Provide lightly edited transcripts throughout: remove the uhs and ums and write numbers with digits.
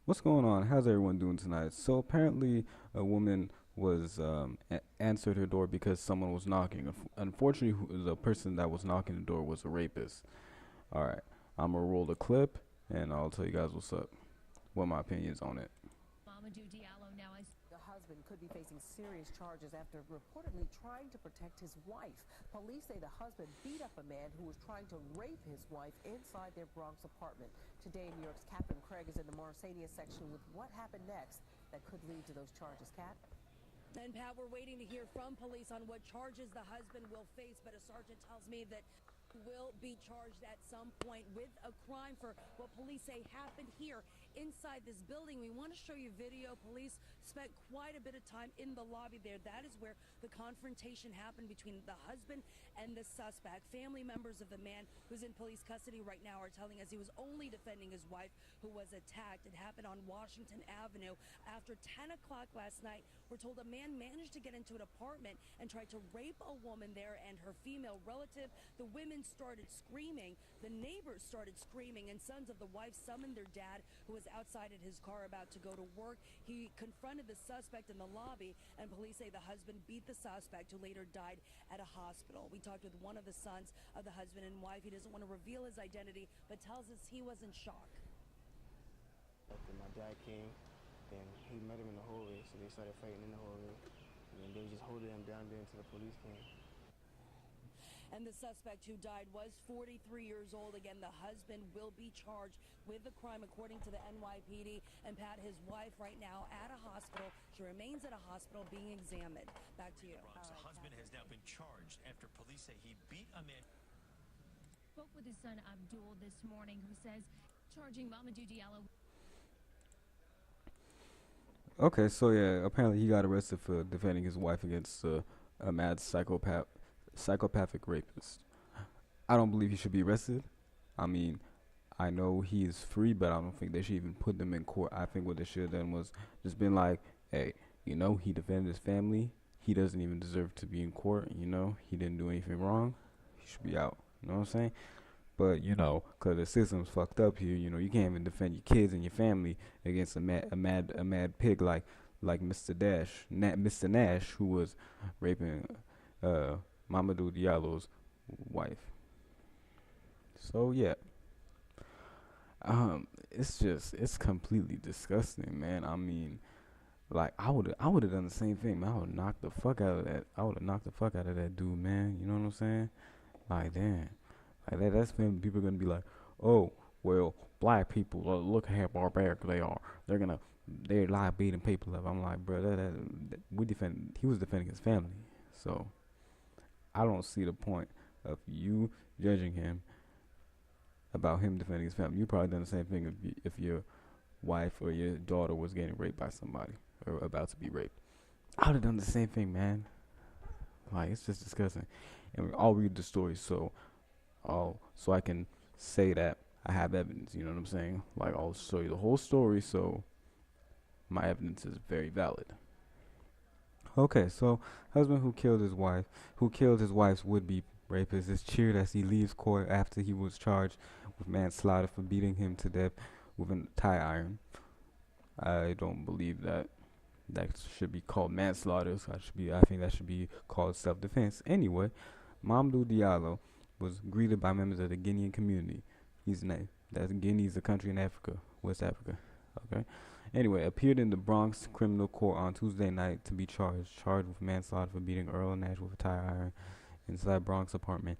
What's going on? How's everyone doing tonight? So apparently, a woman was answered her door because someone was knocking. Unfortunately, the person that was knocking the door was a rapist. All right, I'm gonna roll the clip, and I'll tell you guys what's up. What my opinions on it. The husband could be facing serious charges after reportedly trying to protect his wife. Police say the husband beat up a man who was trying to rape his wife inside their Bronx apartment. Today, New York's Catherine Craig is in the Mauritania section with what happened next that could lead to those charges. Kat? And Pat, we're waiting to hear from police on what charges the husband will face, but a sergeant tells me that he will be charged at some point with a crime for what police say happened here inside this building. We want to show you video. Police spent quite a bit of time in the lobby there. That is where the confrontation happened between the husband and the suspect. Family members of the man who's in police custody right now are telling us he was only defending his wife who was attacked. It happened on Washington Avenue after 10 o'clock last night. We're told a man managed to get into an apartment and tried to rape a woman there and her female relative. The women started screaming. The neighbors started screaming, and sons of the wife summoned their dad, who was outside in his car about to go to work. He confronted the suspect in the lobby, and police say the husband beat the suspect, who later died at a hospital. We talked with one of the sons of the husband and wife. He doesn't want to reveal his identity, but tells us he was in shock. After my dad came, then he met him in the hallway, so they started fighting in the hallway. And then they were just holding him down there until the police came. And the suspect who died was 43 years old. Again, the husband will be charged with the crime according to the NYPD. And Pat, his wife right now at a hospital. She remains at a hospital being examined. Back to you. The husband has now been charged after police say he beat a man. Spoke with his son Abdul this morning, who says charging Mamadou Diallo. Okay, so yeah, apparently he got arrested for defending his wife against a mad psychopathic rapist. I don't believe he should be arrested. I mean, I know he is free, but I don't think they should even put them in court. I think what they should have done was just been like, hey, he defended his family. He doesn't even deserve to be in court. He didn't do anything wrong. He should be out. You know what I'm saying? But cause the system's fucked up here. You can't even defend your kids and your family against a mad pig like Mr. Nash, who was raping Mamadou Diallo's wife. So yeah, it's completely disgusting, man. I mean, like I would have done the same thing, man. I would knock the fuck out of that. I would have knocked the fuck out of that dude, man. You know what I'm saying? Like damn. Like that's when people are gonna be like, oh, well, black people, look how barbaric they are. They lie beating people up. I'm like, bro, he was defending his family, so I don't see the point of you judging him about him defending his family. You probably done the same thing if your wife or your daughter was getting raped by somebody or about to be raped. I would have done the same thing, man. Like it's just disgusting, and I'll read the story so I can say that I have evidence. You know what I'm saying? Like I'll show you the whole story, so my evidence is very valid. Okay, so husband who killed his wife's would-be rapist, is cheered as he leaves court after he was charged with manslaughter for beating him to death with a tie iron. I don't believe that should be called manslaughter. So I think that should be called self-defense. Anyway, Mamadou Diallo was greeted by members of the Guinean community. Guinea is a country in Africa, West Africa. Okay. Anyway, appeared in the Bronx criminal court on Tuesday night to be charged with manslaughter for beating Earl Nash with a tire iron inside Bronx apartment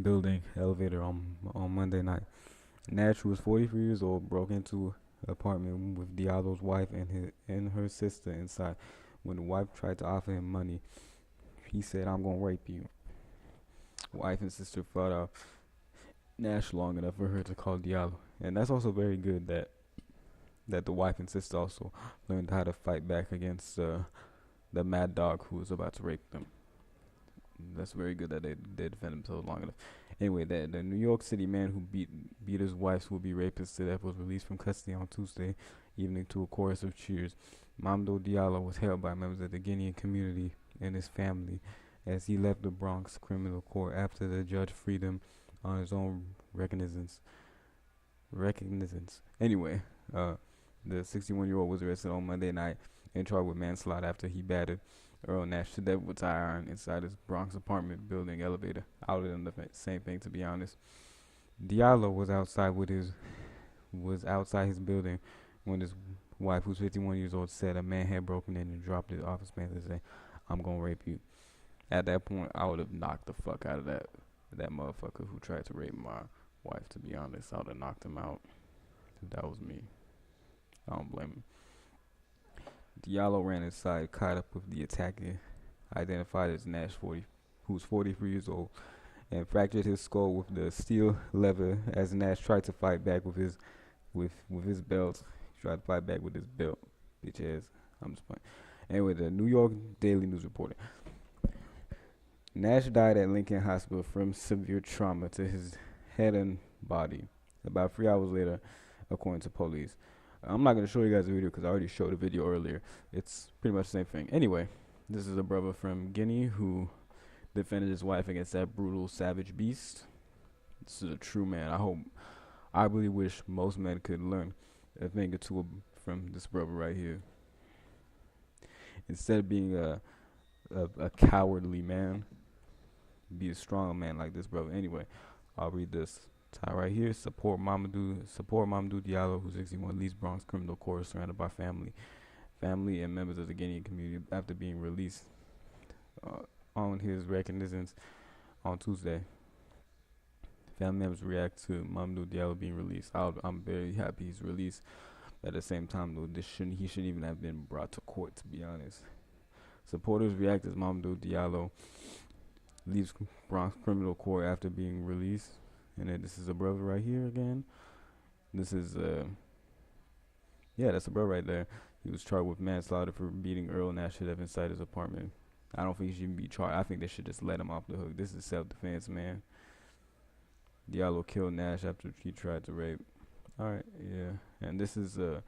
building elevator on Monday night. Nash, who was 43 years old, broke into an apartment with Diallo's wife and her sister inside. When the wife tried to offer him money, he said, "I'm gonna rape you." Wife and sister fought off Nash long enough for her to call Diallo, and that's also very good that the wife and sister also learned how to fight back against the mad dog who was about to rape them. That's very good that they defend themselves long enough. Anyway, the New York City man who beat his wife's would-be rapist to death was released from custody on Tuesday evening to a chorus of cheers. Mamadou Diallo was held by members of the Guinean community and his family as he left the Bronx criminal court after the judge freed him on his own recognizance. Anyway, The 61-year-old was arrested on Monday night and charged with manslaughter after he battered Earl Nash to death with tire iron inside his Bronx apartment building elevator. I would have done the same thing, to be honest. Diallo was outside his building when his wife, who's 51 years old, said a man had broken in and dropped his office pants and said, "I'm gonna rape you." At that point, I would have knocked the fuck out of that motherfucker who tried to rape my wife. To be honest, I would have knocked him out. If that was me, I don't blame him. Diallo ran inside, caught up with the attacker, identified as Nash 40, who's 43 years old, and fractured his skull with the steel lever as Nash tried to fight back with his belt. He tried to fight back with his belt, bitch ass. I'm just playing. Anyway, the New York Daily News reported Nash died at Lincoln Hospital from severe trauma to his head and body about 3 hours later, according to police. I'm not going to show you guys the video because I already showed the video earlier. It's pretty much the same thing. Anyway, this is a brother from Guinea who defended his wife against that brutal, savage beast. This is a true man. I really wish most men could learn a thing or two from this brother right here. Instead of being a cowardly man, be a strong man like this brother. Anyway, I'll read this. Tie right here. Support Mamadou Diallo, who's 61, leaves Bronx criminal court surrounded by family and members of the Guinean community after being released on his recognitions on Tuesday. Family members react to Mamadou Diallo being released. I'm very happy he's released. At the same time, though, he shouldn't even have been brought to court, to be honest. Supporters react as Mamadou Diallo leaves Bronx criminal court after being released. And then this is a brother right here again. This is that's a brother right there. He was charged with manslaughter for beating Earl Nash to death inside his apartment. I don't think he should even be charged. I think they should just let him off the hook. This is self-defense, man. Diallo killed Nash after he tried to rape. Alright, yeah. And this is the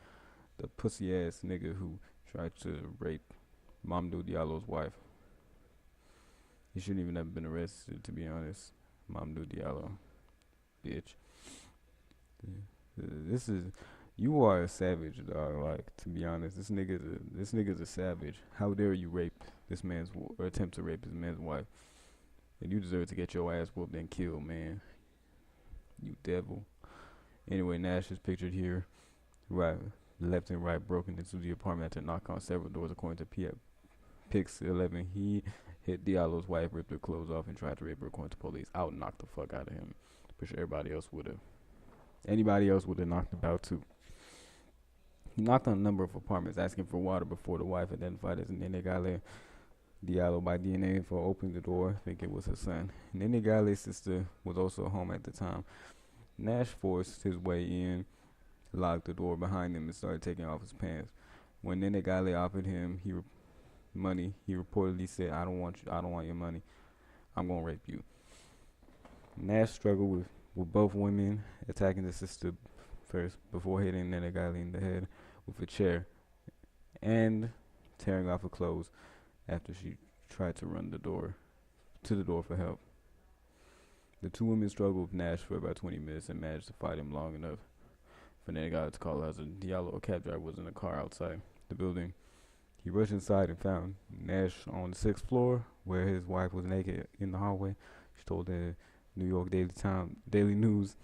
pussy ass nigga who tried to rape Mamadou Diallo's wife. He shouldn't even have been arrested, to be honest. Mamadou Diallo. Bitch. This is, you are a savage, dog. Like, to be honest, this nigga's a savage. How dare you rape this man's or attempt to rape this man's wife? And you deserve to get your ass whooped and killed, man. You devil. Anyway, Nash is pictured here, right, left and right, broken into the apartment after knock on several doors, according to Pix 11. He hit Diallo's wife, ripped her clothes off, and tried to rape her, according to police. I would knock the fuck out of him. Pretty sure everybody else would have. Anybody else would have knocked him out too. He knocked on a number of apartments, asking for water before the wife, identified as Nene Gale Diallo by DNA info, opened the door, thinking it was her son. Nene Gale's sister was also home at the time. Nash forced his way in, locked the door behind him, and started taking off his pants. When Nene Gale offered him money, he reportedly said, I don't want your money. I'm gonna rape you." Nash struggled with both women, attacking the sister first before hitting Nene Gale in the head with a chair and tearing off her clothes after she tried to run to the door for help. The two women struggled with Nash for about 20 minutes and managed to fight him long enough for Nene Gale to call out as Diallo, a cab driver, was in a car outside the building. He rushed inside and found Nash on the 6th floor, where his wife was naked in the hallway. She told the New York Daily News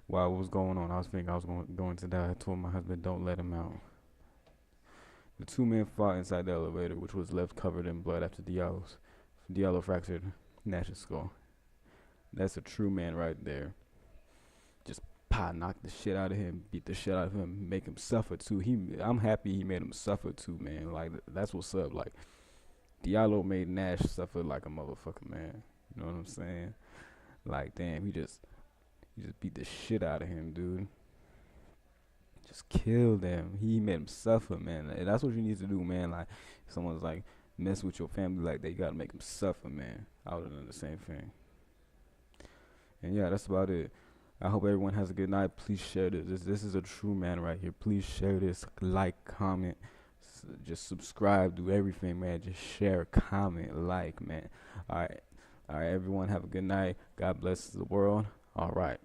while it was going on. I was thinking I was going to die. I told my husband, don't let him out. The two men fought inside the elevator, which was left covered in blood after Diallo fractured Nash's skull. That's a true man right there. Just knock the shit out of him, beat the shit out of him, make him suffer too. I'm happy he made him suffer too, man. Like, that's what's up. Like, Diallo made Nash suffer like a motherfucker, man. You know what I'm saying? Like, damn, he just beat the shit out of him, dude. Just killed him. He made him suffer, man. And that's what you need to do, man. Like, if someone's like mess with your family like that, you gotta make them suffer, man. I would have done the same thing. And yeah, that's about it. I hope everyone has a good night. Please share this. This is a true man right here. Please share this. Like, comment, just subscribe. Do everything, man. Just share, comment, like, man. All right, everyone. Have a good night. God bless the world. All right.